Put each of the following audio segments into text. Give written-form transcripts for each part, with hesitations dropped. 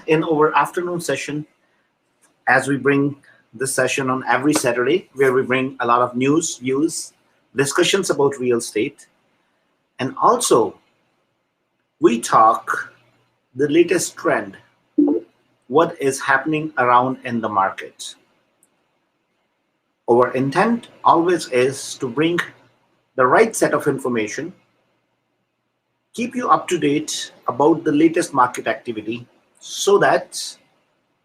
in our afternoon session, as we bring this session on every Saturday, where we bring a lot of news, views, discussions about real estate, and also we talk the latest trend, what is happening around in the market. Our intent always is to bring the right set of information, keep you up to date about the latest market activity so that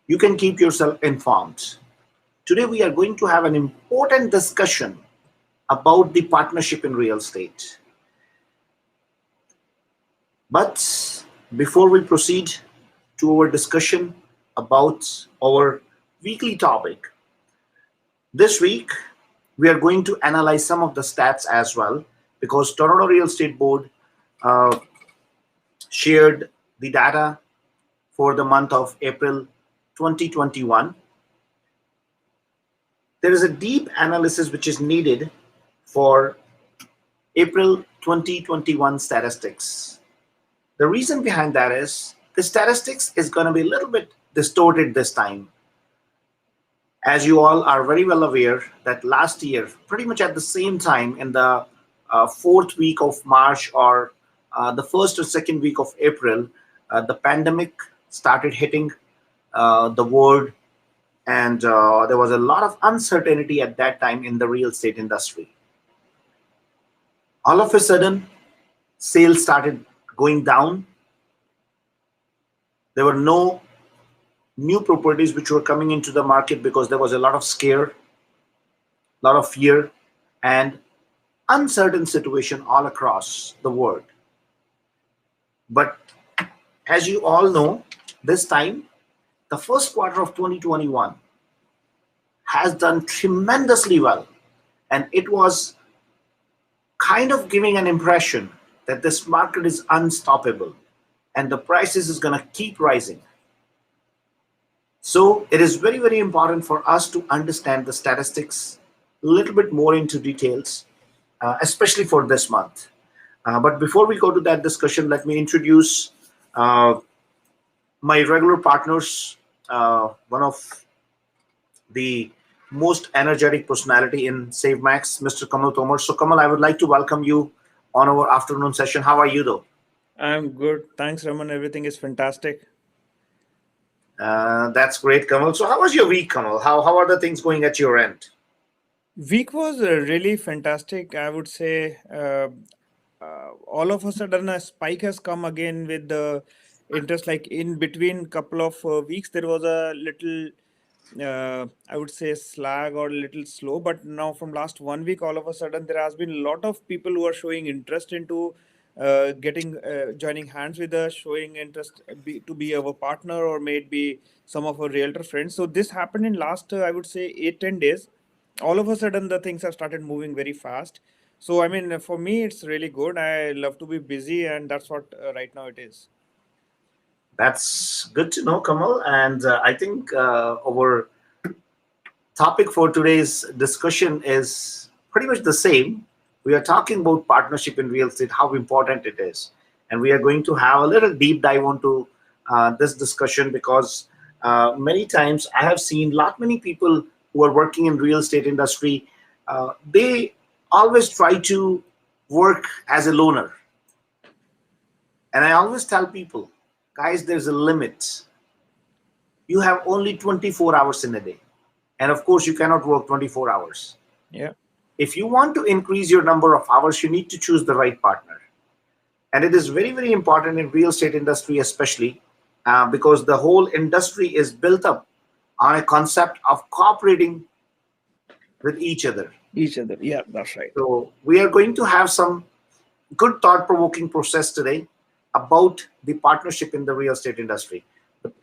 you can keep yourself informed. Today, we are going to have an important discussion about the partnership in real estate. But before we proceed to our discussion about our weekly topic, this week we are going to analyze some of the stats as well, because Toronto Real Estate Board shared the data for the month of April 2021. There is a deep analysis which is needed for April 2021 statistics. The reason behind that is the statistics is going to be a little bit distorted this time. As you all are very well aware that last year, pretty much at the same time in the fourth week of March or the first or second week of April, the pandemic started hitting the world, and there was a lot of uncertainty at that time in the real estate industry. All of a sudden, sales started going down. There were no new properties which were coming into the market because there was a lot of scare, a lot of fear, and uncertain situation all across the world. But as you all know, this time, the first quarter of 2021 has done tremendously well, and it was kind of giving an impression that this market is unstoppable and the prices is going to keep rising. So it is very, very important for us to understand the statistics a little bit more into details, especially for this month. But before we go to that discussion, let me introduce my regular partners, one of the most energetic personality in SaveMax, Mr. Kamal Tomar. So Kamal, I would like to welcome you on our afternoon session. How are you though? I'm good. Thanks, Raman. Everything is fantastic. That's great, Kamal. So how was your week, Kamal? How are the things going at your end? Week was really fantastic. I would say all of a sudden a spike has come again with the interest. Like in between couple of weeks, there was a little, I would say, slag or a little slow. But now from last 1 week, all of a sudden there has been a lot of people who are showing interest into joining hands with us, showing interest to be our partner or maybe some of our realtor friends. So this happened in last, I would say, 8-10 days. All of a sudden the things have started moving very fast. So I mean, for me it's really good. I love to be busy, and that's what right now it is. That's good to know, Kamal. And I think our topic for today's discussion is pretty much the same. We are talking about partnership in real estate, how important it is. And we are going to have a little deep dive onto this discussion, because many times I have seen many people who are working in real estate industry, they always try to work as a loaner. And I always tell people, guys, there's a limit. You have only 24 hours in a day. And of course, you cannot work 24 hours. Yeah. If you want to increase your number of hours, you need to choose the right partner. And it is very, very important in real estate industry, especially because the whole industry is built up on a concept of cooperating with each other. Yeah, that's right. So we are going to have some good thought-provoking process today about the partnership in the real estate industry. But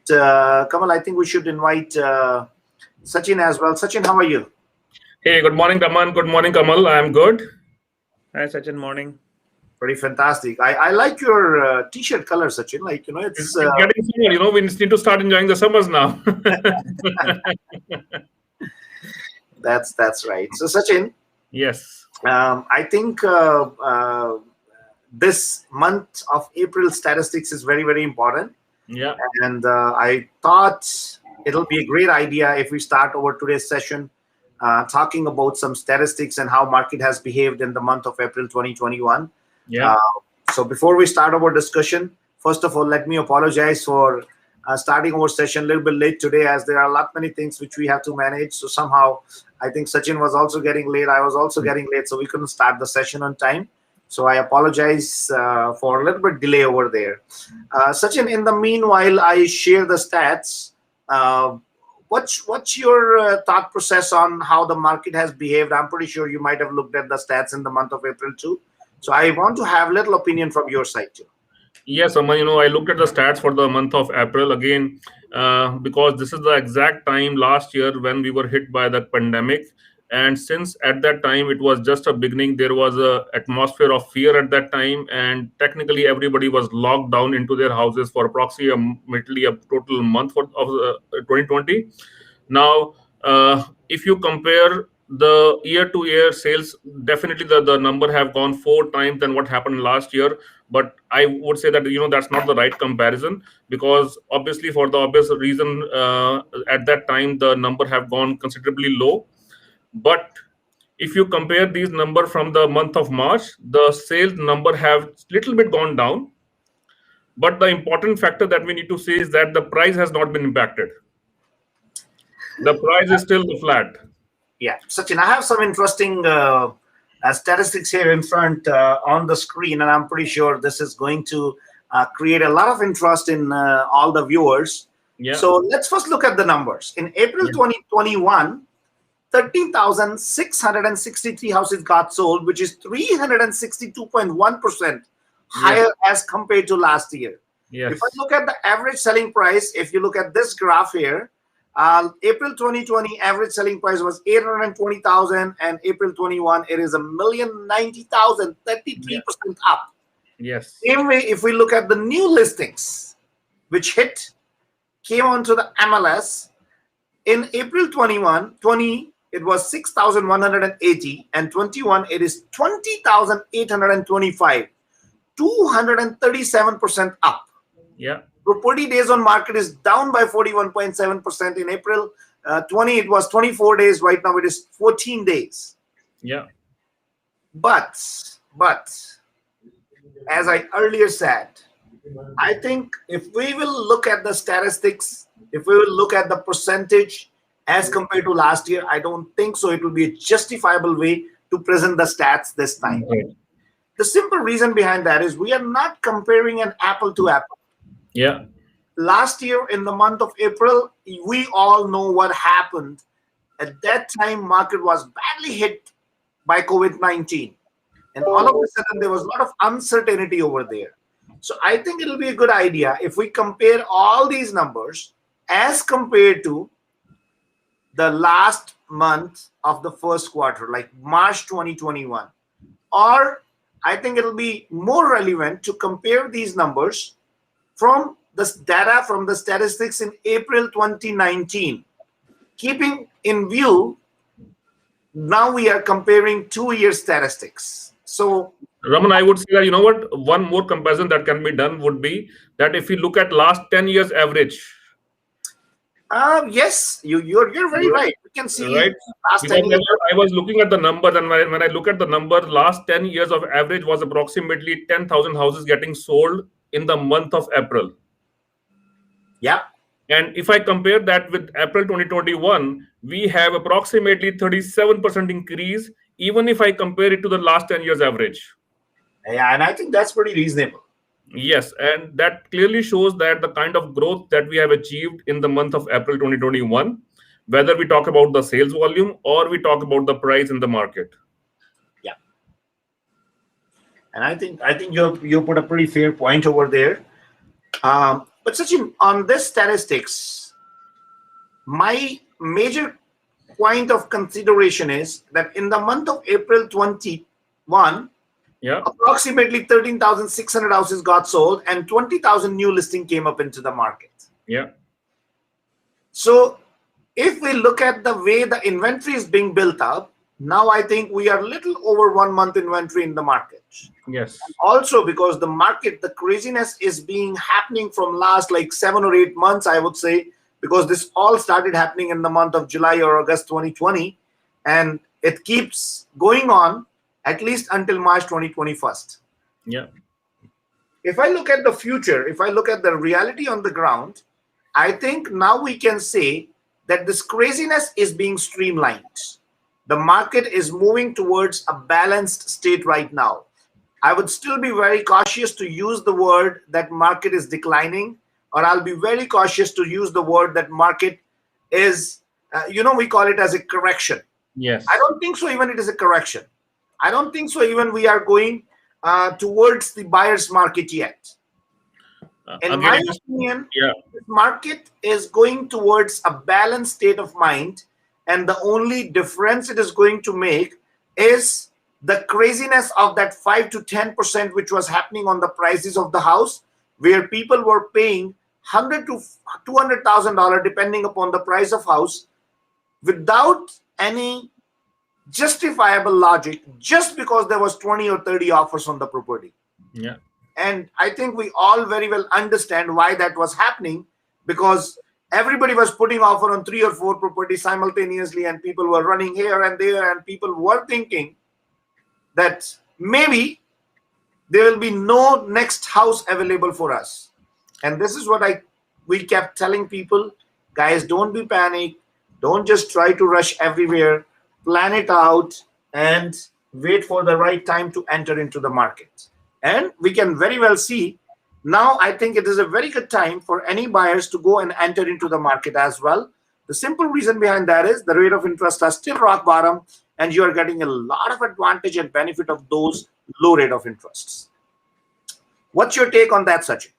Kamal, I think we should invite Sachin as well. Sachin, how are you? Hey, good morning, Raman. Good morning, Kamal. I'm good. Hi, Sachin. Morning. Pretty fantastic. I like your t-shirt color, Sachin. Like, It's getting summer. We need to start enjoying the summers now. That's right. So, Sachin. Yes. I think this month of April statistics is very, very important. Yeah. And I thought it'll be a great idea if we start over today's session talking about some statistics and how market has behaved in the month of April 2021. Yeah. Uh, so before we start our discussion, first of all, let me apologize for starting our session a little bit late today, as there are a lot many things which we have to manage. So somehow, I think Sachin was also getting late. I was also getting late, so we couldn't start the session on time. So I apologize for a little bit delay over there. Sachin, in the meanwhile, I share the stats. Uh, what's your thought process on how the market has behaved? I'm pretty sure you might have looked at the stats in the month of April too. So I want to have little opinion from your side too. Yes, Aman, I looked at the stats for the month of April again, because this is the exact time last year when we were hit by the pandemic. And since at that time it was just a beginning, there was a atmosphere of fear at that time, and technically everybody was locked down into their houses for approximately a total month of 2020. Now, if you compare the year to year sales, definitely the number have gone 4 times than what happened last year. But I would say that that's not the right comparison, because obviously for the obvious reason, at that time the number have gone considerably low. But if you compare these number from the month of March, the sales number have little bit gone down. But the important factor that we need to say is that the price has not been impacted. The price is still flat. Yeah, Sachin, I have some interesting statistics here in front on the screen, and I'm pretty sure this is going to create a lot of interest in all the viewers. Yeah. So let's first look at the numbers. In April Yeah. 2021, 13,663 houses got sold, which is 362.1% Yes. higher as compared to last year. If I Yes. look at the average selling price, if you look at this graph here, April 2020 average selling price was 820,000, and April 21 it is 1,090,000, Yeah. 33% up. Yes. Same way, if we look at the new listings, which came onto the MLS in April 20, it was 6,180, and 21 it is 20,825, 237% up. Yeah. Property days on market is down by 41.7%. In April 20, it was 24 days. Right now, it is 14 days. Yeah. But, as I earlier said, I think if we will look at the statistics, if we will look at the percentage as compared to last year, I don't think so. It will be a justifiable way to present the stats this time. Right. The simple reason behind that is we are not comparing an apple to apple. Yeah. Last year in the month of April, we all know what happened. At that time, market was badly hit by COVID-19. And all of a sudden, there was a lot of uncertainty over there. So I think it'll be a good idea if we compare all these numbers as compared to the last month of the first quarter, like March 2021. Or I think it'll be more relevant to compare these numbers from this data from the statistics in April 2019. Keeping in view, now we are comparing 2-year statistics. So, Raman, I would say that what, one more comparison that can be done would be that if you look at last 10 years average, yes, you're very right. You can see right? last Because 10 years. I was looking at the numbers, and when I look at the number, last 10 years of average was approximately 10,000 houses getting sold in the month of April. Yeah. And if I compare that with April 2021, we have approximately 37% increase, even if I compare it to the last 10 years average. Yeah, and I think that's pretty reasonable. Yes, and that clearly shows that the kind of growth that we have achieved in the month of April 2021, whether we talk about the sales volume or we talk about the price in the market. Yeah. And I think you put a pretty fair point over there. But Sachin, on this statistics, my major point of consideration is that in the month of April 21, Yeah. approximately 13,600 houses got sold and 20,000 new listing came up into the market. Yeah. So if we look at the way the inventory is being built up, Now I think we are little over 1 month inventory in the market. Yes. Also, because the market, the craziness is being happening from last like 7 or 8 months, I would say, because this all started happening in the month of July or August 2020, and it keeps going on at least until March 2021. Yeah. If I look at the future, if I look at the reality on the ground, I think now we can say that this craziness is being streamlined. The market is moving towards a balanced state right now. I would still be very cautious to use the word that market is declining, or I'll be very cautious to use the word that market is, we call it as a correction. I Yes. don't think so, even it is a correction. I don't think so, even we are going towards the buyer's market yet. In Again, my it is. opinion, Yeah. this market is going towards a balanced state of mind, and the only difference it is going to make is the craziness of that 5 to 10% which was happening on the prices of the house, where people were paying $100,000 to $200,000 depending upon the price of house without any justifiable logic, just because there was 20 or 30 offers on the property. Yeah. And I think we all very well understand why that was happening, because everybody was putting offer on 3 or 4 properties simultaneously, and people were running here and there, and people were thinking that maybe there will be no next house available for us. And this is what we kept telling people, guys, don't be panicked, don't just try to rush everywhere, plan it out and wait for the right time to enter into the market. And we can very well see now, I think it is a very good time for any buyers to go and enter into the market as well. The simple reason behind that is the rate of interest are still rock bottom, and you are getting a lot of advantage and benefit of those low rate of interests. What's your take on that, Sachin?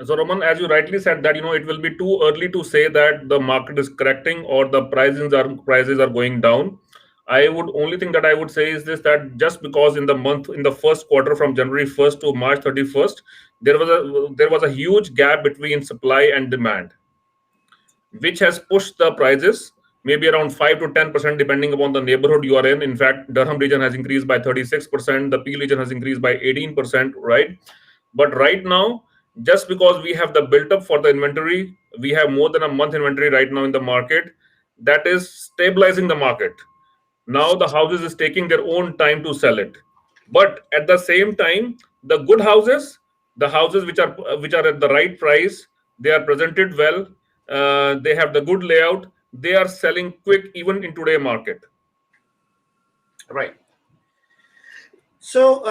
So, Roman, as you rightly said, that it will be too early to say that the market is correcting or the prices are going down. I would only thing that I would say is this, that just because in the first quarter from January 1st to March 31st, there was a huge gap between supply and demand, which has pushed the prices maybe around 5 to 10% depending upon the neighborhood you are in. In fact, Durham region has increased by 36%, the Peel region has increased by 18%, right? But right now, just because we have the built up for the inventory, we have more than a month inventory right now in the market, that is stabilizing the market. Now the houses is taking their own time to sell it, but at the same time, the good houses, the houses which are at the right price, they are presented well, they have the good layout, they are selling quick even in today market. Right. So,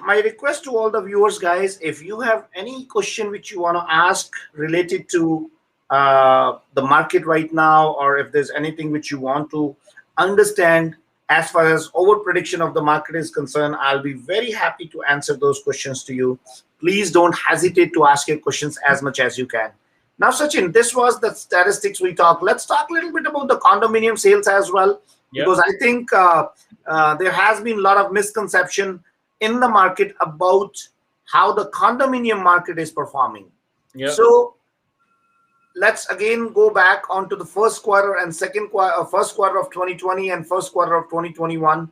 my request to all the viewers, guys, if you have any question which you want to ask related to the market right now, or if there's anything which you want to understand as far as over prediction of the market is concerned, I'll be very happy to answer those questions to you. Please don't hesitate to ask your questions as much as you can. Now, Sachin, this was the statistics we talked. Let's talk a little bit about the condominium sales as well, Yeah. because I think there has been a lot of misconception in the market about how the condominium market is performing. Yeah. So let's again go back onto the first quarter and first quarter of 2020 and first quarter of 2021.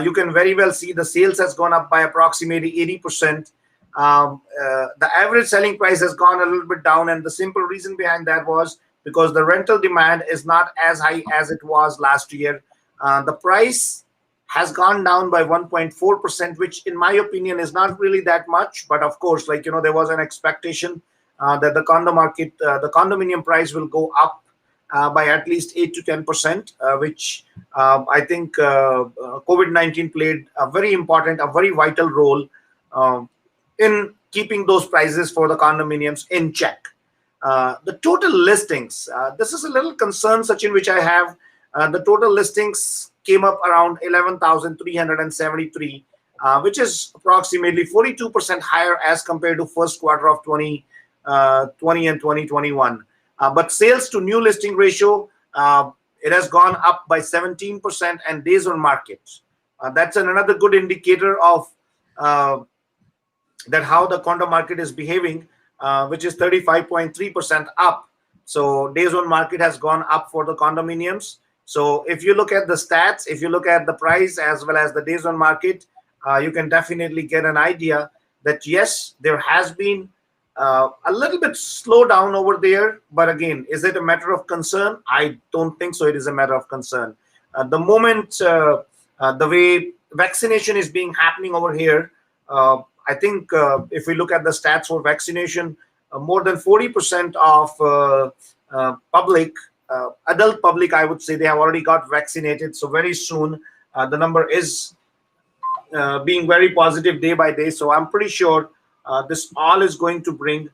You can very well see the sales has gone up by approximately 80%. The average selling price has gone a little bit down, and the simple reason behind that was because the rental demand is not as high as it was last year. The price has gone down by 1.4%, which in my opinion is not really that much. But of course, there was an expectation that the the condominium price will go up by at least 8 to 10%, which I think COVID-19 played a very important, a very vital role in keeping those prices for the condominiums in check. The total listings, this is a little concern, Sachin, which I have. The total listings came up around 11,373, which is approximately 42% higher as compared to first quarter of 2020 and 2021. But sales to new listing ratio, it has gone up by 17%, and days on market. That's another good indicator of that how the condo market is behaving, which is 35.3% up. So days on market has gone up for the condominiums. So if you look at the stats, if you look at the price as well as the days on market, you can definitely get an idea that yes, there has been a little bit slow down over there. But again, is it a matter of concern? I don't think so. It is a matter of concern. The moment the way vaccination is being happening over here, I think if we look at the stats for vaccination, more than 40% of public, adult public, I would say, they have already got vaccinated. So very soon, the number is being very positive day by day. So I'm pretty sure this all is going to bring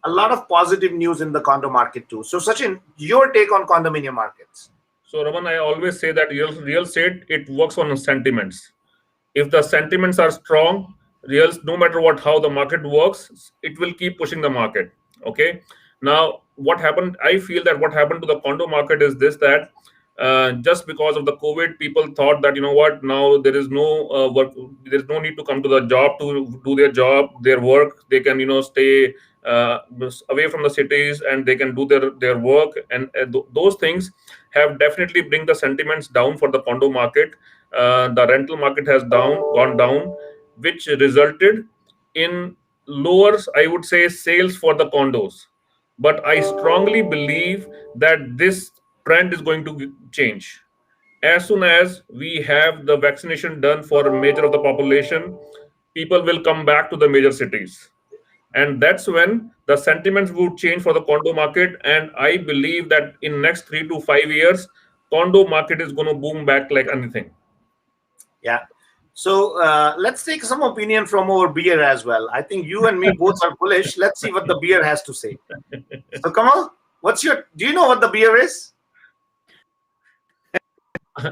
a lot of positive news in the condo market too. So Sachin, your take on condominium markets? So, Raman, I always say that real estate, it works on sentiments. If the sentiments are strong, no matter what, how the market works, it will keep pushing the market. Okay. Now, what happened? I feel that what happened to the condo market is this, that just because of the COVID, people thought that, you know what, now there is no work, there is no need to come to the job to do their job, their work. They can, stay uh, away from the cities, and they can do their work. And those things have definitely bring the sentiments down for the condo market. The rental market has gone down, which resulted in lower, I would say, sales for the condos. But I strongly believe that this trend is going to change. As soon as we have the vaccination done for a major of the population, people will come back to the major cities, and that's when the sentiments would change for the condo market. And I believe that in next 3 to 5 years, condo market is going to boom back like anything. Yeah. So let's take some opinion from our beer as well. I think you and me both are bullish. Let's see what the beer has to say. So Kamal, do you know what the beer is?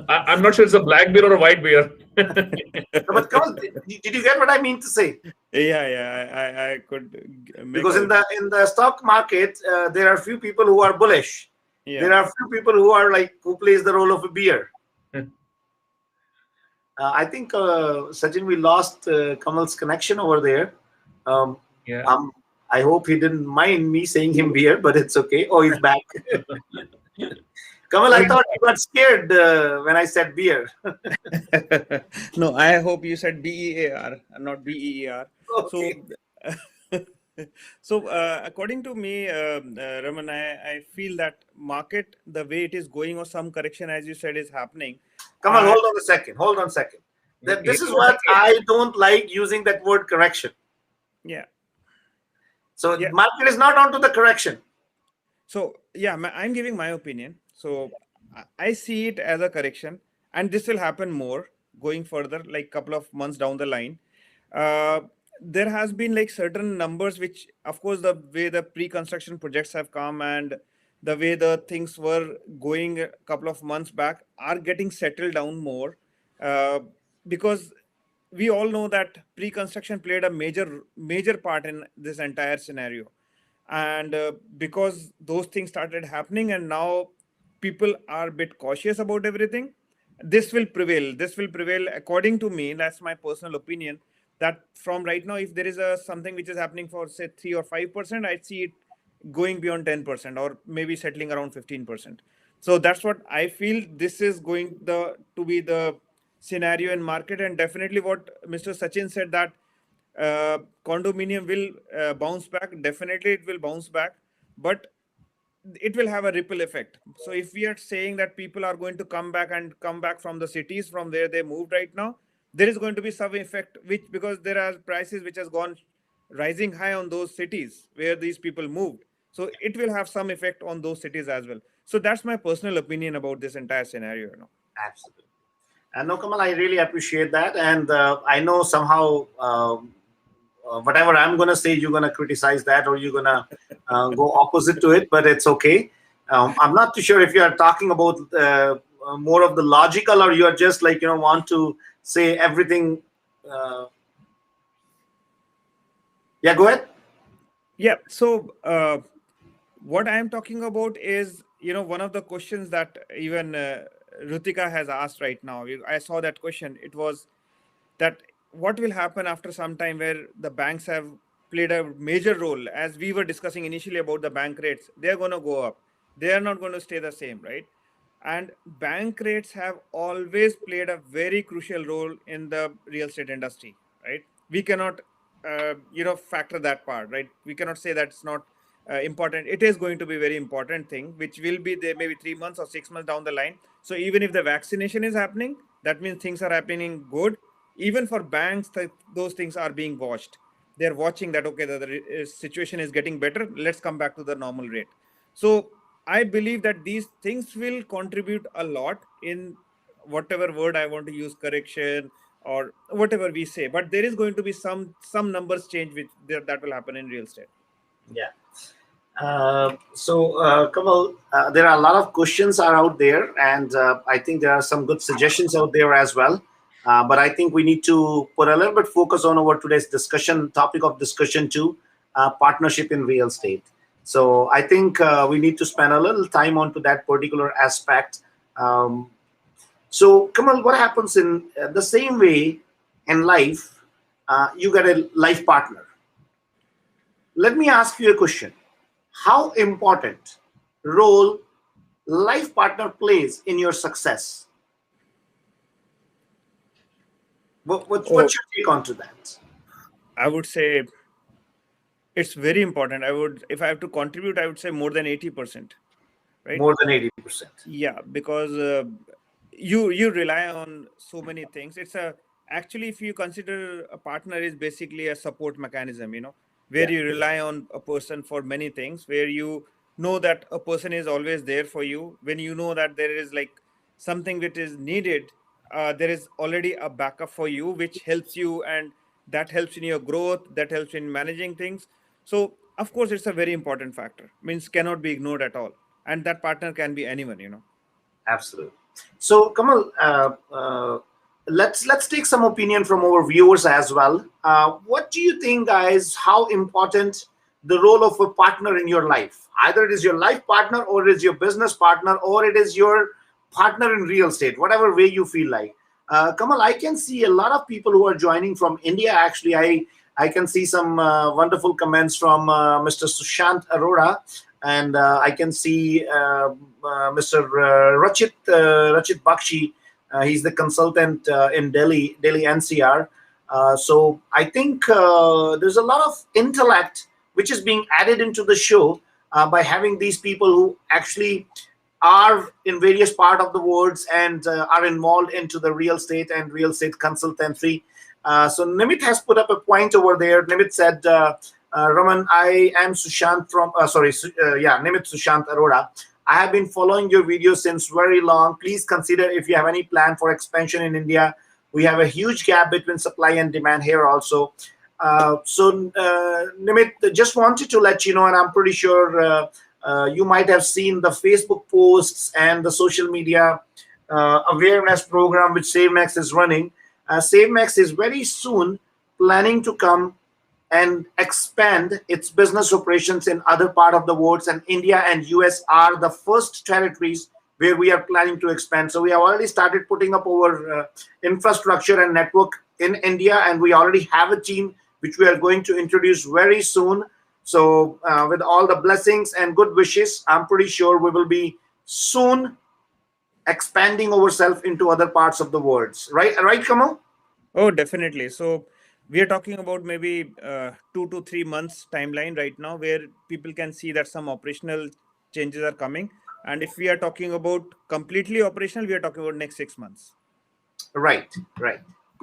I'm not sure it's a black beer or a white beer. No, but Kamal, did you get what I mean to say? Yeah, I could make Because in out. the stock market, there are few people who are bullish. Yeah. There are few people who are like who plays the role of a beer. I think Sachin, we lost Kamal's connection over there. Um, Yeah. I hope he didn't mind me saying him beer, but it's okay. Oh, he's back. Kamal, No, I he's thought you got scared when I said beer. No, I hope you said BEAR and not BEER. So, Okay. so according to me, Raman, I feel that market, the way it is going, or some correction, as you said, is happening. Kamal, And hold on a second. Hold on a second. here This is was what the I don't like using that word correction. yeah, So yeah. market is not onto the correction. So yeah, I'm giving my opinion. So I see it as a correction, and this will happen more going further, like couple of months down the line. Uh, there has been like certain numbers, which of course the way the pre-construction projects have come and the way the things were going a couple of months back are getting settled down more, uh, because we all know that pre-construction played a major part in this entire scenario, and because those things started happening and now people are a bit cautious about everything, this will prevail according to me. That's my personal opinion, that from right now, if there is a something which is happening for say 3 or 5%, I see it going beyond 10% or maybe settling around 15%. So that's what I feel. This is going to be the scenario in market. And definitely what Mr. Sachin said, that condominium will bounce back. Definitely it will bounce back, but it will have a ripple effect. So if we are saying that people are going to come back from the cities from where they moved right now, there is going to be some effect, which, because there are prices which has gone rising high on those cities where these people moved, so it will have some effect on those cities as well. So that's my personal opinion about this entire scenario, Absolutely. And no, Kamal, I really appreciate that. And I know somehow whatever I'm going to say, you're going to criticize that or you're going to go opposite to it, but it's okay. I'm not too sure if you are talking about more of the logical or you are just like, want to say everything. Uh, yeah, go ahead. Yeah. So what I am talking about is, one of the questions that even Rutika has asked right now. I saw that question. It was that what will happen after some time where the banks have played a major role, as we were discussing initially about the bank rates. They're going to go up. They are not going to stay the same, right? And bank rates have always played a very crucial role in the real estate industry, right? We cannot factor that part, right? We cannot say that's not important. It is going to be very important thing, which will be there maybe 3 months or 6 months down the line. So even if the vaccination is happening, that means things are happening good. Even for banks, those things are being watched. They're watching that, okay, the situation is getting better, let's come back to the normal rate. So I believe that these things will contribute a lot in whatever word I want to use, correction or whatever we say. But there is going to be some numbers change which that will happen in real estate. Yeah. Kamal, there are a lot of questions are out there, and I think there are some good suggestions out there as well. But I think we need to put a little bit focus on our today's discussion topic of discussion too, partnership in real estate. So I think we need to spend a little time onto that particular aspect. Um, so Kamal, what happens in the same way in life? You get a life partner. Let me ask you a question. How important role life partner plays in your success? What's Oh, your take on to that? I would say it's very important. If I have to contribute, I would say more than 80%, right? More than 80%. Yeah, because you rely on so many things. It's a actually, if you consider a partner is basically a support mechanism, where Yeah, you rely on a person for many things, where you know that a person is always there for you. When you know that there is like something which is needed, there is already a backup for you, which helps you, and that helps in your growth, that helps in managing things. So of course, it's a very important factor. Means cannot be ignored at all, and that partner can be anyone. absolutely. So, Kamal, let's take some opinion from our viewers as well. What do you think, guys? How important the role of a partner in your life? Either it is your life partner, or it is your business partner, or it is your partner in real estate. Whatever way you feel like. Kamal, I can see a lot of people who are joining from India. Actually, I can see some wonderful comments from Mr. Sushant Arora, and I can see Mr. Rachit Bakshi. He's the consultant in Delhi NCR. So I think there's a lot of intellect which is being added into the show by having these people who actually are in various part of the worlds and are involved into the real estate and real estate consultancy. So Nimit has put up a point over there. Nimit said, Raman, I am Sushant from, Nimit Sushant Arora. I have been following your videos since very long. Please consider if you have any plan for expansion in India. We have a huge gap between supply and demand here also. Nimit, just wanted to let you know, and I'm pretty sure you might have seen the Facebook posts and the social media awareness program which SaveMax is running. SaveMax is very soon planning to come and expand its business operations in other part of the world, and India and US are the first territories where we are planning to expand. So we have already started putting up our infrastructure and network in India, and we already have a team which we are going to introduce very soon. So with all the blessings and good wishes, I'm pretty sure we will be soon expanding ourselves into other parts of the world. Right, Kamal? Oh, definitely. So we are talking about maybe 2 to 3 months timeline right now, where people can see that some operational changes are coming. And if we are talking about completely operational, we are talking about next 6 months. Right.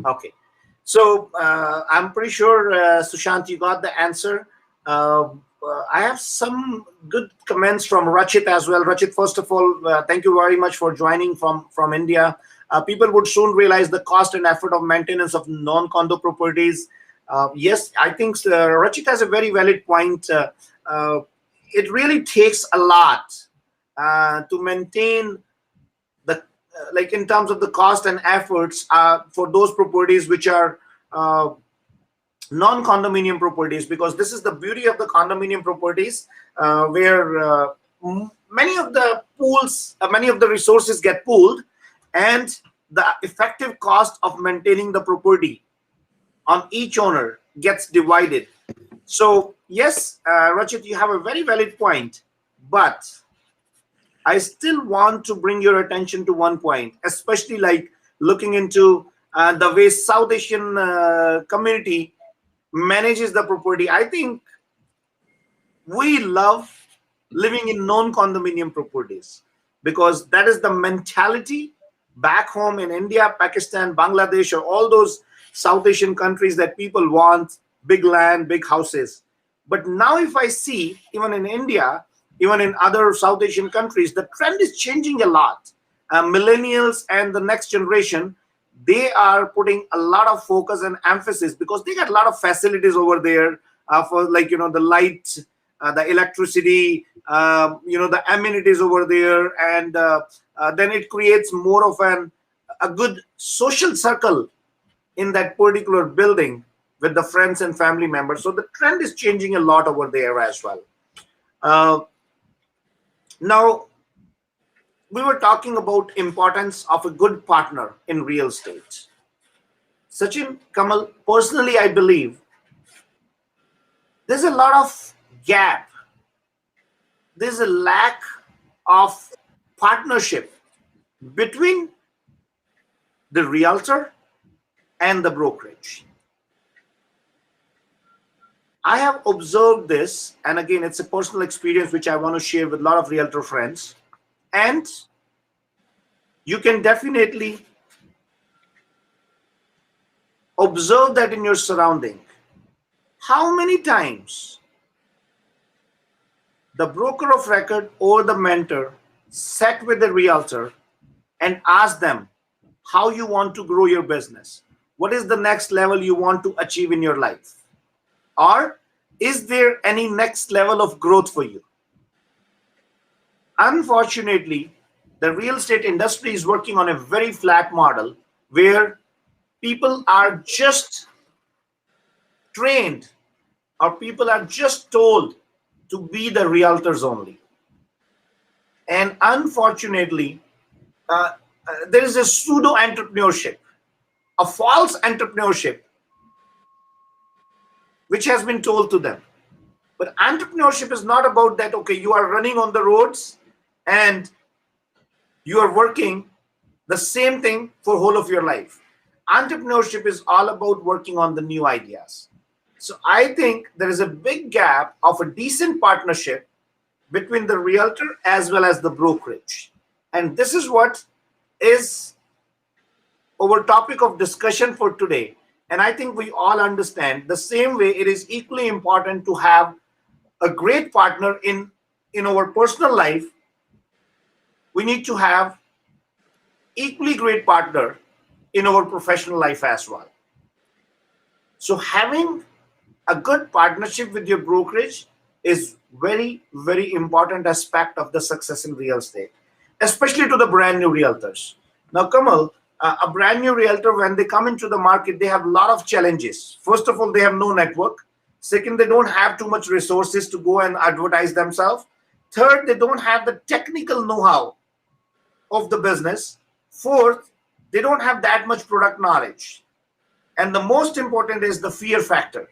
Okay. So I'm pretty sure, Sushant, you got the answer. I have some good comments from Rachit as well. Rachit, first of all, thank you very much for joining from India. People would soon realize the cost and effort of maintenance of non-condo properties. Yes, I think Rachit has a very valid point. It really takes a lot to maintain the like in terms of the cost and efforts for those properties which are non-condominium properties, because this is the beauty of the condominium properties, where many of the pools, many of the resources get pooled, and the effective cost of maintaining the property on each owner gets divided. So yes, Rachit, you have a very valid point, but I still want to bring your attention to one point, especially like looking into the way South Asian community manages the property. I think we love living in non-condominium properties because that is the mentality back home in India, Pakistan, Bangladesh, or all those South Asian countries that people want big land, big houses. But now, if I see even in India, even in other South Asian countries, the trend is changing a lot. Millennials and the next generation, they are putting a lot of focus and emphasis because they got a lot of facilities over there for, like, the light, the electricity, the amenities over there, and then it creates more of a good social circle in that particular building with the friends and family members. So the trend is changing a lot over there as well. uh, Now, we were talking about importance of a good partner in real estate. Sachin, Kamal, personally I believe there's a lot of gap, there's a lack of partnership between the realtor and the brokerage. I have observed this, and again, it's a personal experience which I want to share with a lot of realtor friends. And you can definitely observe that in your surrounding. How many times the broker of record or the mentor sat with the realtor and asked them how you want to grow your business? What is the next level you want to achieve in your life? Or is there any next level of growth for you? Unfortunately, the real estate industry is working on a very flat model where people are just trained, or people are just told to be the realtors only. And unfortunately, there is a pseudo entrepreneurship, a false entrepreneurship, which has been told to them. But entrepreneurship is not about that, okay, you are running on the roads and you are working the same thing for whole of your life. Entrepreneurship is all about working on the new ideas. So I think there is a big gap of a decent partnership between the realtor as well as the brokerage. And this is what is our topic of discussion for today. And I think we all understand the same way it is equally important to have a great partner in our personal life. We need to have equally great partner in our professional life as well. So having a good partnership with your brokerage is very, very important aspect of the success in real estate, especially to the brand new realtors. Now, Kamal, a brand new realtor, when they come into the market, they have a lot of challenges. First of all, they have no network. Second, they don't have too much resources to go and advertise themselves. Third, they don't have the technical know-how of the business. Fourth, they don't have that much product knowledge. And the most important is the fear factor,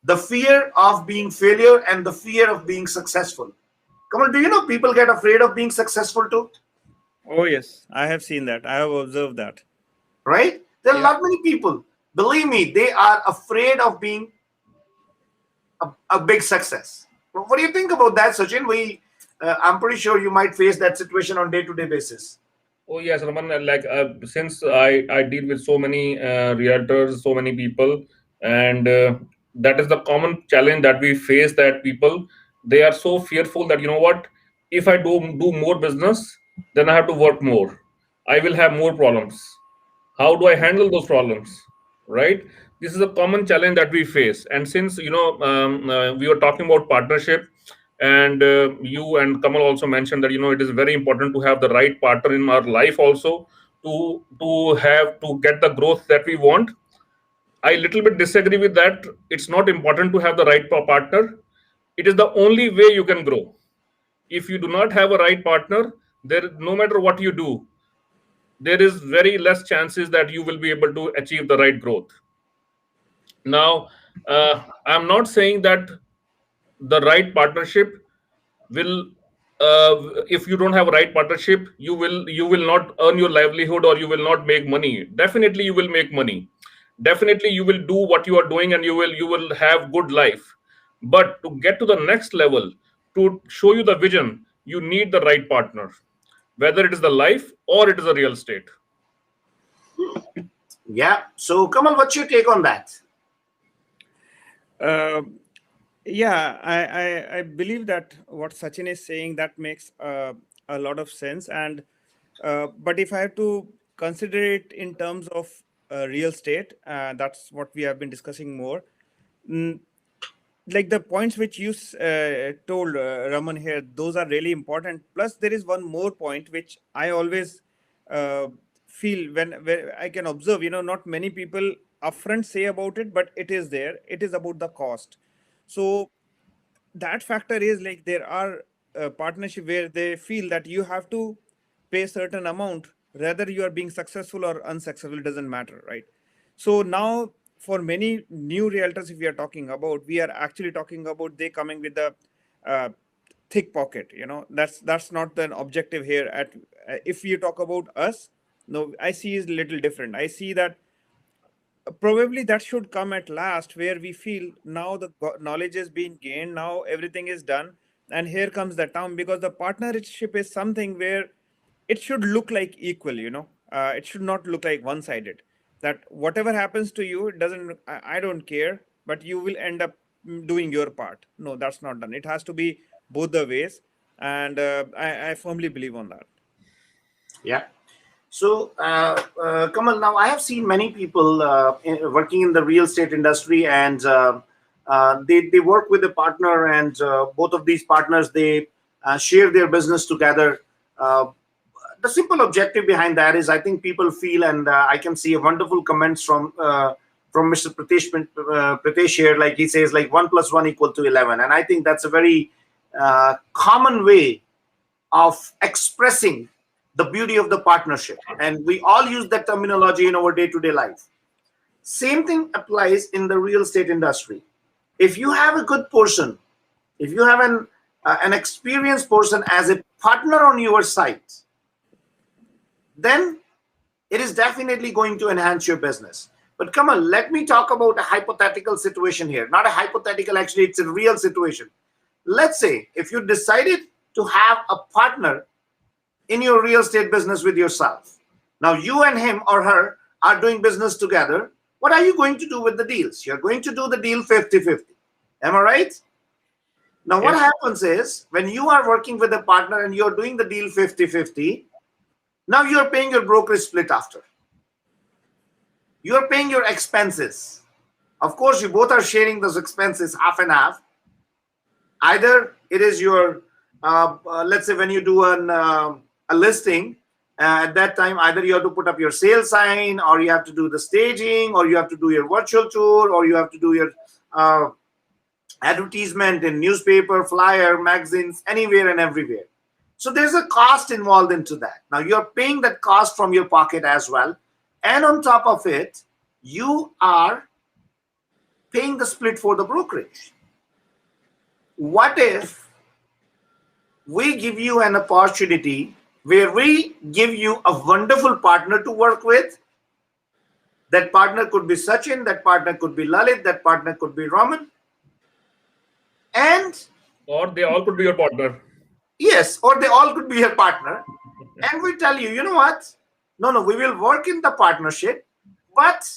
the fear of being failure and the fear of being successful. Come on, do you know people get afraid of being successful too? Oh, yes. I have seen that. I have observed that. Right? There are a Yeah. lot many people. Believe me, they are afraid of being a big success. What do you think about that, Sachin? I'm pretty sure you might face that situation on day-to-day basis. Oh yes, Raman. Like since I deal with so many realtors, so many people, and that is the common challenge that we face. That people, they are so fearful that, you know what, if I do more business, then I have to work more. I will have more problems. How do I handle those problems? Right. This is a common challenge that we face. And since, we were talking about partnership, and you and Kamal also mentioned that, it is very important to have the right partner in our life also, to get the growth that we want. I little bit disagree with that. It's not important to have the right partner. It is the only way you can grow. If you do not have a right partner, there, no matter what you do, there is very less chances that you will be able to achieve the right growth. Now, I'm not saying that the right partnership will if you don't have a right partnership, you will not earn your livelihood, or you will not make money. Definitely you will make money, definitely you will do what you are doing, and you will have good life. But to get to the next level, to show you the vision, you need the right partner, whether it is the life or it is a real estate. Yeah. So, Kamal, what's your take on that? Uh, yeah, I believe that what Sachin is saying, that makes a lot of sense. And but if I have to consider it in terms of real estate, that's what we have been discussing more. Mm, like the points which you told, Raman, here, those are really important. Plus, there is one more point which I always uh, feel when I can observe. Not many people upfront say about it, but it is there. It is about the cost. So that factor is like there are partnership where they feel that you have to pay certain amount, whether you are being successful or unsuccessful, it doesn't matter, right? So now for many new realtors, if we are talking about, we are actually talking about they coming with the uh, thick pocket. That's not the objective here. At If you talk about us, no, I see is little different. I see that probably that should come at last, where we feel now the knowledge is being gained, now everything is done, and here comes the time, because the partnership is something where it should look like equal. It should not look like one sided, that whatever happens to you, it doesn't, I don't care, but you will end up doing your part. No, that's not done. It has to be both the ways. And I firmly believe on that. Yeah. So, Kamal, now I have seen many people working in the real estate industry, and they work with a partner, and both of these partners, they share their business together. Uh, the simple objective behind that is, I think people feel, and I can see a wonderful comments from Mr. Pritesh here. Like he says, like 1 + 1 = 11, and I think that's a very common way of expressing the beauty of the partnership. And we all use that terminology in our day-to-day life. Same thing applies in the real estate industry. If you have a good person, if you have an experienced person as a partner on your side, then it is definitely going to enhance your business. But come on, let me talk about a hypothetical situation here. Not a hypothetical, actually, it's a real situation. Let's say if you decided to have a partner in your real estate business with yourself. Now you and him or her are doing business together. What are you going to do with the deals? You're going to do the deal 50-50. Am I right? Now what Yes. happens is, when you are working with a partner and you're doing the deal 50-50, now you're paying your brokerage split after. You're paying your expenses. Of course, you both are sharing those expenses half and half. Either it is your, let's say when you do a listing, at that time, either you have to put up your sale sign, or you have to do the staging, or you have to do your virtual tour, or you have to do your advertisement in newspaper, flyer, magazines, anywhere and everywhere. So there's a cost involved into that. Now you're paying that cost from your pocket as well. And on top of it, you are paying the split for the brokerage. What if we give you an opportunity where we give you a wonderful partner to work with? That partner could be Sachin, that partner could be Lalit, that partner could be Raman. And Or they all could be your partner. yes, or they all could be your partner. And we tell you, you know what? No, we will work in the partnership, but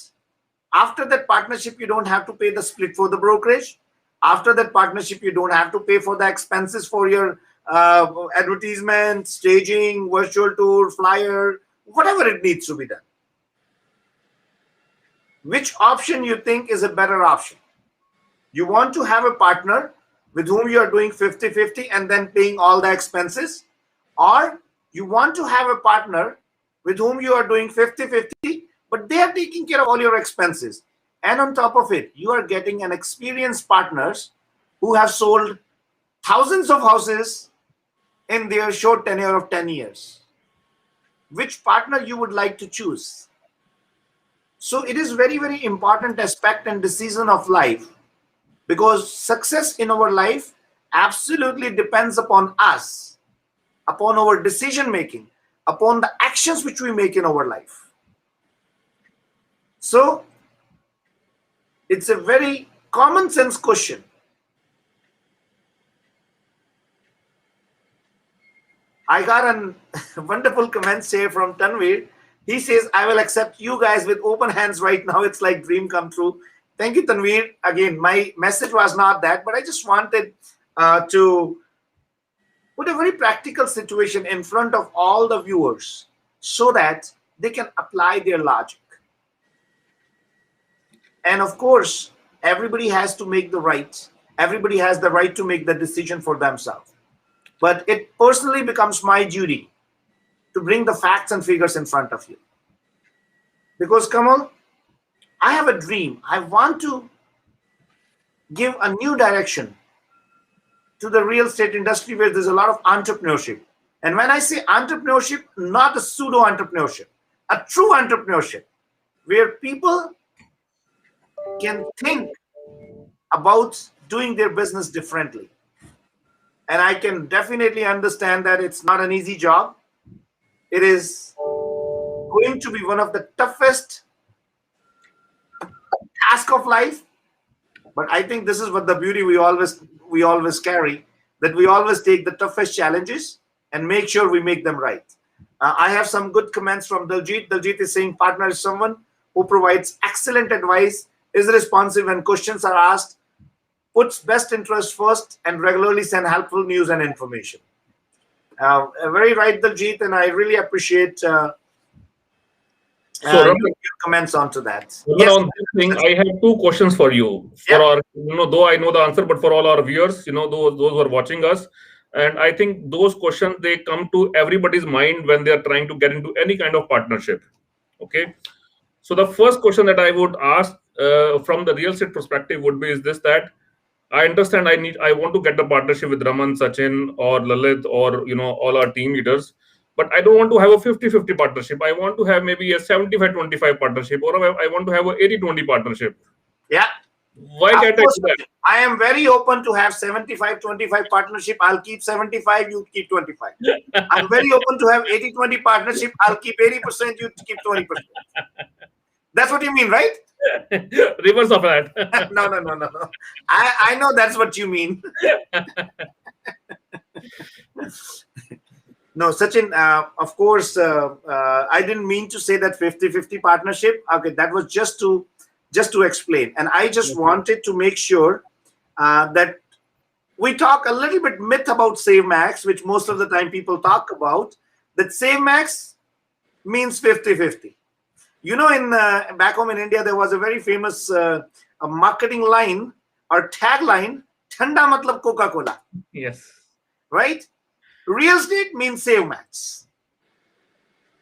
after that partnership, you don't have to pay the split for the brokerage. After that partnership, you don't have to pay for the expenses for your advertisement, staging, virtual tour, flyer, whatever it needs to be done. Which option you think is a better option? You want to have a partner with whom you are doing 50-50 and then paying all the expenses? Or you want to have a partner with whom you are doing 50-50, but they are taking care of all your expenses. And on top of it, you are getting an experienced partners who have sold thousands of houses in their short tenure of 10 years. Which partner you would like to choose? So it is very, very important aspect and decision of life, because success in our life absolutely depends upon us. upon our decision making, upon the actions which we make in our life. So it's a very common sense question. I got a wonderful comment here from Tanvir. He says, I will accept you guys with open hands right now. It's like dream come true. Thank you, Tanvir. Again, my message was not that, but I just wanted to put a very practical situation in front of all the viewers so that they can apply their logic. And of course, everybody has to make the right. Everybody has the right to make the decision for themselves. But it personally becomes my duty to bring the facts and figures in front of you. Because, Kamal, I have a dream. I want to give a new direction to the real estate industry where there's a lot of entrepreneurship. And when I say entrepreneurship, not a pseudo entrepreneurship, a true entrepreneurship, where people can think about doing their business differently. And I can definitely understand that it's not an easy job. It is going to be one of the toughest tasks of life. But I think this is what the beauty we always carry, that we always take the toughest challenges and make sure we make them right. I have some good comments from Daljit. Daljit is saying partner is someone who provides excellent advice, is responsive when questions are asked, puts best interest first, and regularly send helpful news and information. Very right, Daljit, and I really appreciate So, Raman, your comments onto that. Raman, Yes. on this thing, I have two questions for you. For Yeah. our, though I know the answer, but for all our viewers, those who are watching us, and I think those questions they come to everybody's mind when they are trying to get into any kind of partnership. Okay. So the first question that I would ask from the real estate perspective would be: is this that I understand I want to get the partnership with Raman, Sachin, or Lalit, or all our team leaders, but I don't want to have a 50-50 partnership. I want to have maybe a 75-25 partnership, or I want to have a 80-20 partnership. Yeah. Why Of can't I course, do that? I am very open to have 75-25 partnership. I'll keep 75, you keep 25. I'm very open to have 80-20 partnership. I'll keep 80%, you keep 20%. That's what you mean, right? Reverse of that. No. I know that's what you mean. No, Sachin, of course, I didn't mean to say that 50-50 partnership. Okay, that was just to explain. And I just wanted to make sure that we talk a little bit myth about SaveMax, which most of the time people talk about, that SaveMax means 50-50. In back home in India, there was a very famous a marketing line or tagline, Thanda matlab Coca-Cola. Yes. Right? Real estate means SaveMax.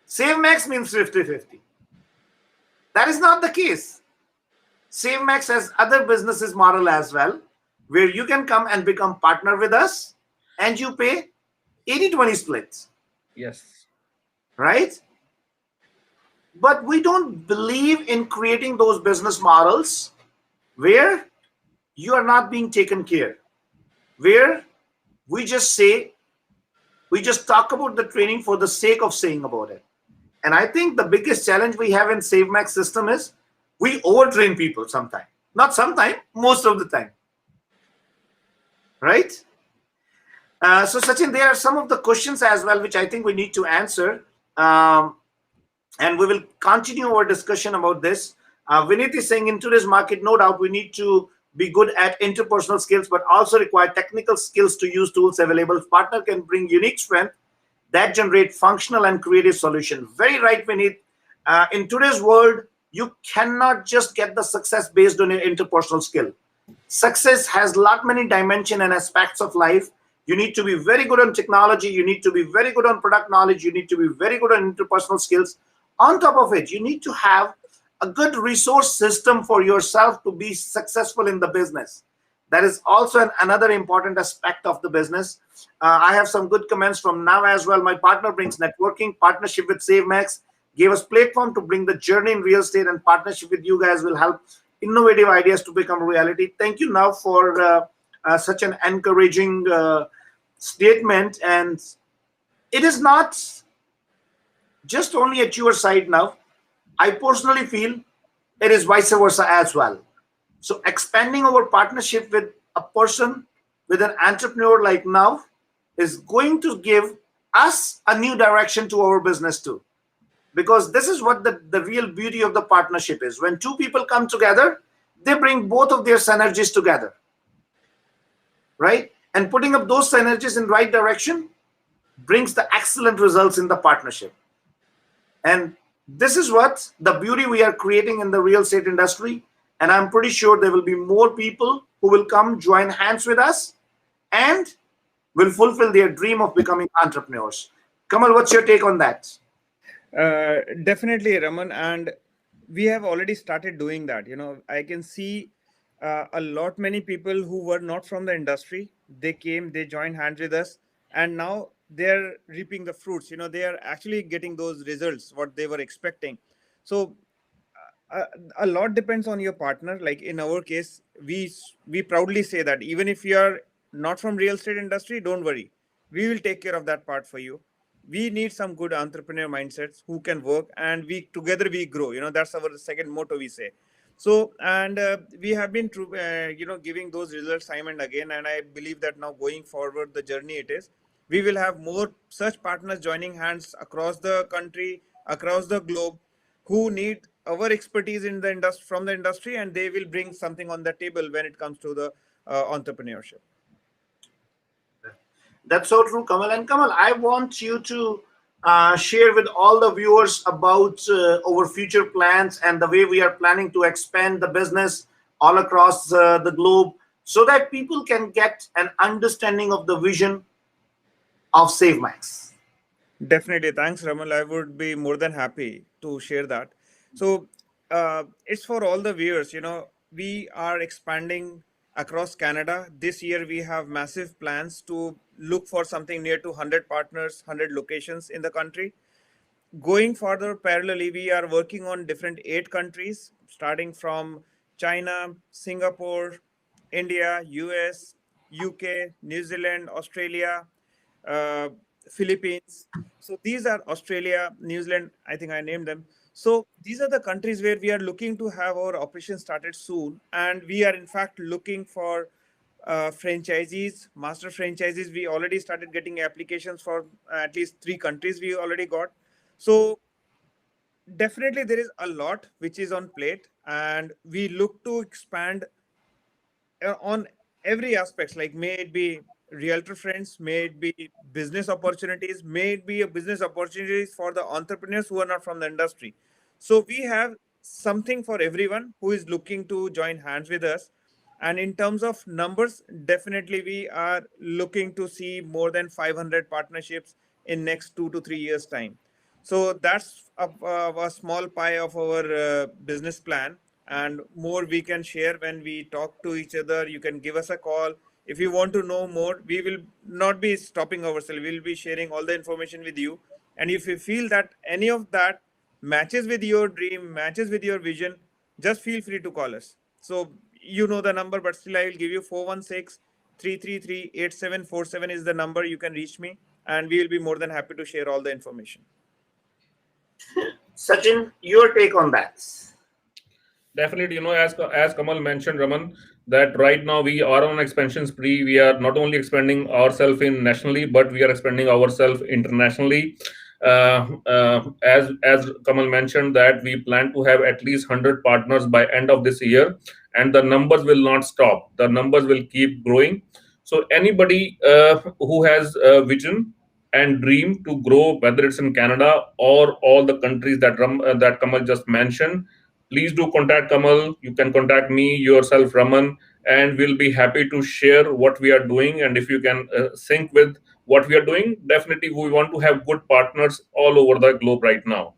SaveMax means 50-50. That is not the case. SaveMax has other businesses model as well, where you can come and become partner with us and you pay 80-20 splits. Yes. Right? But we don't believe in creating those business models where you are not being taken care, where we just talk about the training for the sake of saying about it. And I think the biggest challenge we have in SaveMax system is we overtrain people sometimes. Not sometimes, most of the time. Right? So Sachin, there are some of the questions as well, which I think we need to answer. And we will continue our discussion about this. Vinit is saying in today's market, no doubt we need to be good at interpersonal skills, but also require technical skills to use tools available. Partner can bring unique strength that generate functional and creative solutions. Very right, Vinit. In today's world, you cannot just get the success based on your interpersonal skill. Success has many dimensions and aspects of life. You need to be very good on technology. You need to be very good on product knowledge. You need to be very good on interpersonal skills. On top of it, you need to have a good resource system for yourself to be successful in the business. That is also another important aspect of the business. I have some good comments from Nav as well. My partner brings networking. Partnership with SaveMax gave us platform to bring the journey in real estate, and partnership with you guys will help innovative ideas to become reality. Thank you, Nav, for such an encouraging statement. And It is not just only at your side now. I personally feel it is vice versa as well. So expanding our partnership with a person, with an entrepreneur like now, is going to give us a new direction to our business too. Because this is what the real beauty of the partnership is. When two people come together, they bring both of their synergies together, right? And putting up those synergies in right direction brings the excellent results in the partnership. And this is what the beauty we are creating in the real estate industry. And I'm pretty sure there will be more people who will come join hands with us and will fulfill their dream of becoming entrepreneurs. Kamal, what's your take on that? Definitely, Raman, and we have already started doing that. I can see a lot many people who were not from the industry. They came, they joined hands with us, and now they're reaping the fruits. They are actually getting those results what they were expecting. So a, a lot depends on your partner. Like in our case, we proudly say that even if you are not from real estate industry, don't worry, we will take care of that part for you. We need some good entrepreneur mindsets who can work, and we together we grow. That's our second motto we say. So, and we have been giving those results time and again, and I believe that now going forward the journey it is, we will have more such partners joining hands across the country, across the globe, who need our expertise in the industry, from the industry, and they will bring something on the table when it comes to the entrepreneurship. That's so true, Kamal. And Kamal, I want you to share with all the viewers about our future plans and the way we are planning to expand the business all across the globe so that people can get an understanding of the vision of SaveMax. Definitely. Thanks, Ramal. I would be more than happy to share that. So, it's for all the viewers. We are expanding across Canada. This year, we have massive plans to look for something near to 100 partners, 100 locations in the country. Going further parallelly, we are working on different 8 countries, starting from China, Singapore, India, US, UK, New Zealand, Australia, uh, Philippines. So these are Australia, New Zealand, I think I named them. So these are the countries where we are looking to have our operations started soon. And we are in fact looking for franchisees, master franchisees. We already started getting applications for at least 3 countries we already got. So definitely there is a lot which is on plate, and we look to expand on every aspects, like may it be realtor friends, may it be business opportunities, may it be a business opportunities for the entrepreneurs who are not from the industry. So we have something for everyone who is looking to join hands with us. And in terms of numbers, definitely we are looking to see more than 500 partnerships in next 2 to 3 years time. So that's a small pie of our business plan, and more we can share when we talk to each other. You can give us a call if you want to know more. We will not be stopping ourselves. We will be sharing all the information with you. And if you feel that any of that matches with your dream, matches with your vision, just feel free to call us. So you know the number, but still I will give you 416-333-8747 is the number you can reach me, and we will be more than happy to share all the information. Sachin, your take on that. Definitely, as Kamal mentioned, Raman, that right now we are on expansion spree. We are not only expanding ourselves in nationally, but we are expanding ourselves internationally. As Kamal mentioned, that we plan to have at least 100 partners by end of this year, and the numbers will not stop. The numbers will keep growing. So anybody who has a vision and dream to grow, whether it's in Canada or all the countries that Kamal just mentioned, please do contact Kamal. You can contact me, yourself, Raman, and we'll be happy to share what we are doing. And if you can sync with what we are doing, definitely we want to have good partners all over the globe right now.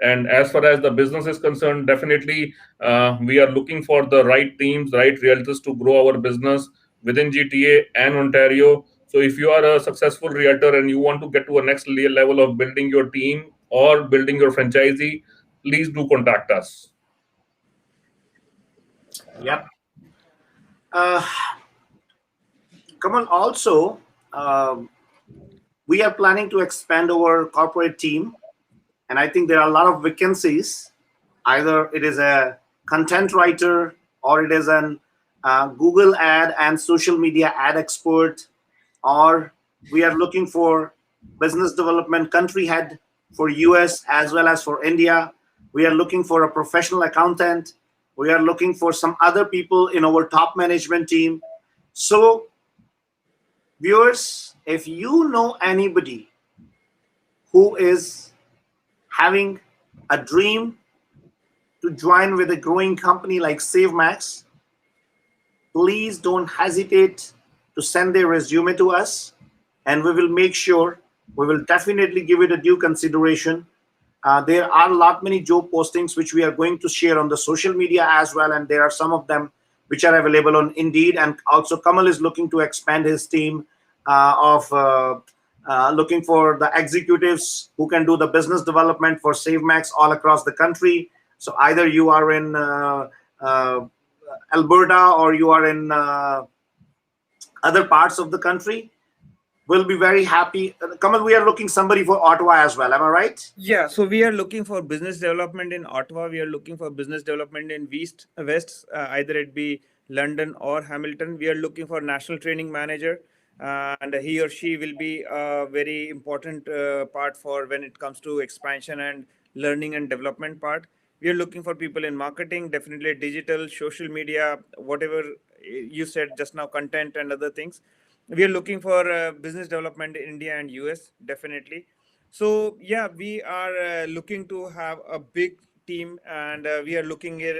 And as far as the business is concerned, definitely we are looking for the right teams, right realtors to grow our business within GTA and Ontario. So if you are a successful realtor and you want to get to a next level of building your team or building your franchisee, please do contact us. Yep. Uh, Kamal, also, um, we are planning to expand our corporate team, and I think there are a lot of vacancies. Either it is a content writer, or it is an Google ad and social media ad expert, or we are looking for business development country head for US as well as for India. We are looking for a professional accountant. We are looking for some other people in our top management team. So, viewers, if you know anybody who is having a dream to join with a growing company like SaveMax, please don't hesitate to send their resume to us, and we will make sure, we will definitely give it a due consideration. There are a lot many job postings which we are going to share on the social media as well, and there are some of them which are available on Indeed. And also, Kamal is looking to expand his team of looking for the executives who can do the business development for SaveMax all across the country. So either you are in uh, Alberta, or you are in other parts of the country, we'll be very happy. Kamal, we are looking somebody for Ottawa as well. Am I right? Yeah, so we are looking for business development in Ottawa. We are looking for business development in West, either it be London or Hamilton. We are looking for national training manager, and he or she will be a very important part for when it comes to expansion and learning and development part. We are looking for people in marketing, definitely digital, social media, whatever you said just now, content and other things. We are looking for business development in India and US, definitely. So yeah, we are looking to have a big team, and we are looking at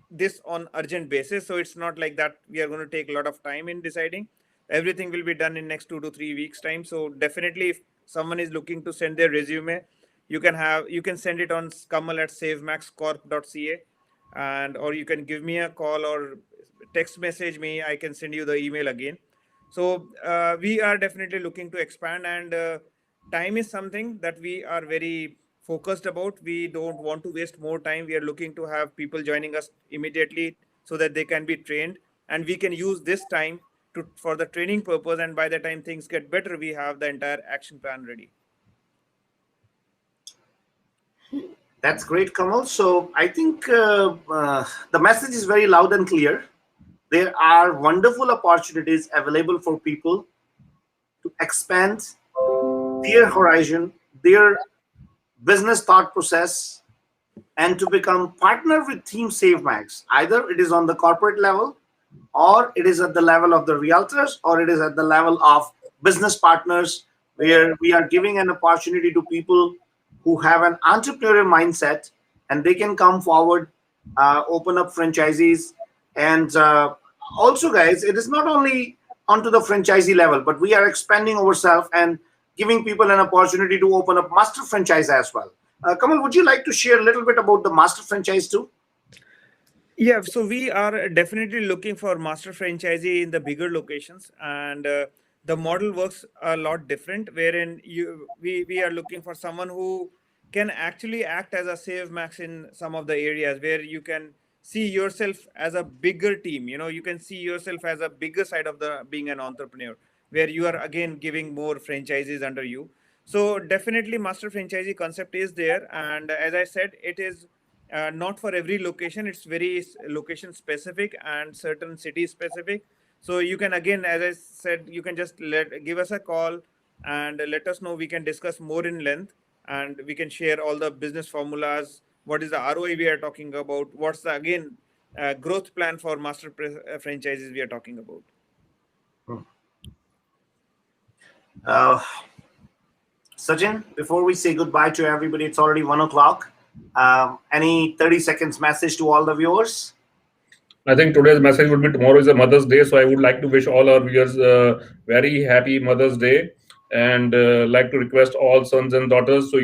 this on urgent basis. So it's not like that we are going to take a lot of time in deciding. Everything will be done in next 2 to 3 weeks time. So definitely, if someone is looking to send their resume, you can send it on kamal at savemaxcorp.ca, and or you can give me a call or text message me. I can send you the email again. So we are definitely looking to expand, and time is something that we are very focused about. We don't want to waste more time. We are looking to have people joining us immediately so that they can be trained, and we can use this time to for the training purpose. And by the time things get better, we have the entire action plan ready. That's great, Kamal. So I think the message is very loud and clear. There are wonderful opportunities available for people to expand their horizon, their business thought process, and to become partner with Team SaveMax. Either it is on the corporate level, or it is at the level of the realtors, or it is at the level of business partners, where we are giving an opportunity to people who have an entrepreneurial mindset, and they can come forward, open up franchisees. And also, guys, it is not only onto the franchisee level, but we are expanding ourselves and giving people an opportunity to open up master franchise as well. Kamal, would you like to share a little bit about the master franchise too? Yeah, so we are definitely looking for master franchisee in the bigger locations, and the model works a lot different. Wherein we are looking for someone who can actually act as a save max in some of the areas where you can see yourself as a bigger team. You can see yourself as a bigger side of the being an entrepreneur, where you are again giving more franchises under you. So definitely, master franchisee concept is there, and as I said, it is not for every location. It's very location specific and certain city specific. So you can, again, as I said, you can just give us a call and let us know. We can discuss more in length, and we can share all the business formulas. What is the ROI we are talking about? What's the, again, growth plan for franchises we are talking about? Uh, Sajin, before we say goodbye to everybody, it's already 1 o'clock. Any 30 seconds message to all the viewers? I think today's message would be tomorrow is a Mother's Day, so I would like to wish all our viewers very happy Mother's Day, and like to request all sons and daughters. So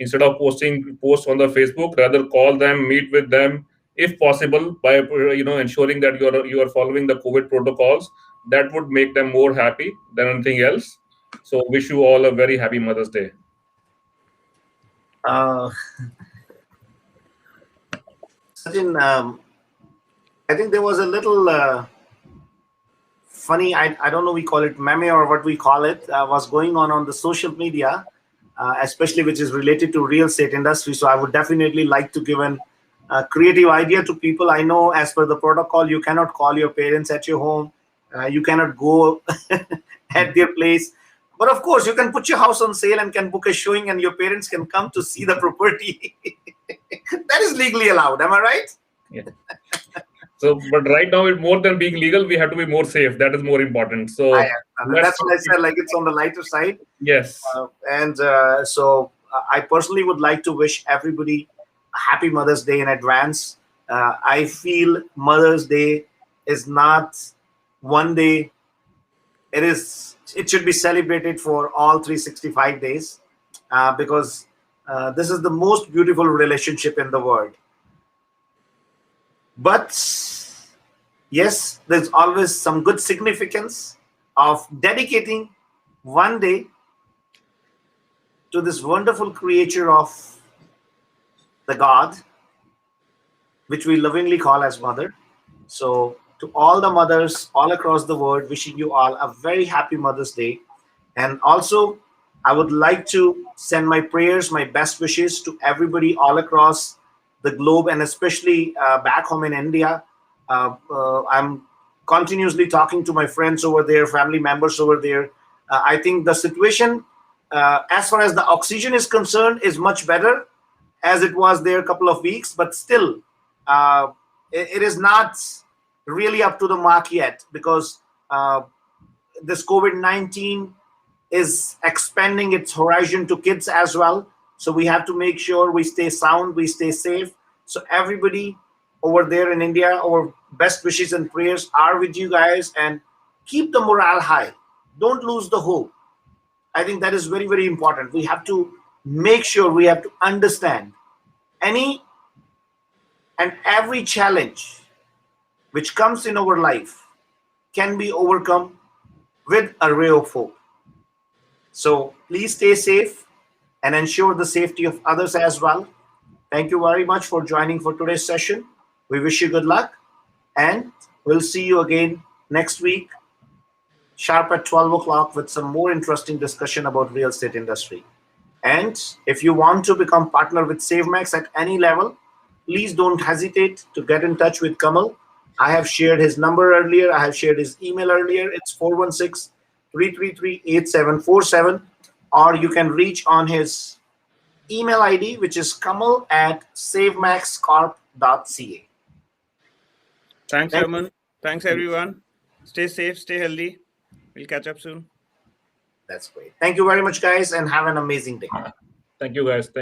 instead of posting posts on the Facebook, rather call them, meet with them, if possible, by ensuring that you are following the COVID protocols. That would make them more happy than anything else. So wish you all a very happy Mother's Day. Uh, Sajin, I think there was a little funny, I don't know, we call it meme or what we call it, was going on the social media, especially which is related to real estate industry. So I would definitely like to give an creative idea to people. I know as per the protocol, you cannot call your parents at your home. You cannot go at their place. But of course, you can put your house on sale and can book a showing, and your parents can come to see the property. That is legally allowed. Am I right? Yeah. So, but right now, more than being legal, we have to be more safe. That is more important. I So am. let's That's what I said. Like, it's on the lighter side. yes. And so I personally would like to wish everybody a happy Mother's Day in advance. I feel Mother's Day is not one day. It should be celebrated for all 365 days, because this is the most beautiful relationship in the world. But yes, there's always some good significance of dedicating one day to this wonderful creature of the God, which we lovingly call as mother. So, to all the mothers all across the world, wishing you all a very happy Mother's Day. And also, I would like to send my prayers, my best wishes to everybody all across the globe, and especially back home in India. I'm continuously talking to my friends over there, family members over there. I think the situation, as far as the oxygen is concerned, is much better as it was there a couple of weeks, but still, it is not really up to the mark yet, because this COVID-19 is expanding its horizon to kids as well. So we have to make sure we stay sound, we stay safe. So everybody over there in India, our best wishes and prayers are with you guys, and keep the morale high. Don't lose the hope. I think that is very, very important. We have to make sure, we have to understand any and every challenge which comes in our life can be overcome with a ray of hope. So please stay safe and ensure the safety of others as well. Thank you very much for joining for today's session. We wish you good luck, and we'll see you again next week, sharp at 12 o'clock, with some more interesting discussion about real estate industry. And if you want to become partner with SaveMax at any level, please don't hesitate to get in touch with Kamal. I have shared his number earlier. I have shared his email earlier. It's 416-333-8747. Or you can reach on his email ID, which is kamal@savemaxcorp.ca. Thanks, Thank Raman. Thanks, you. everyone. Stay safe, stay healthy. We'll catch up soon. That's great. Thank you very much, guys, and have an amazing day. Thank you, guys. Thank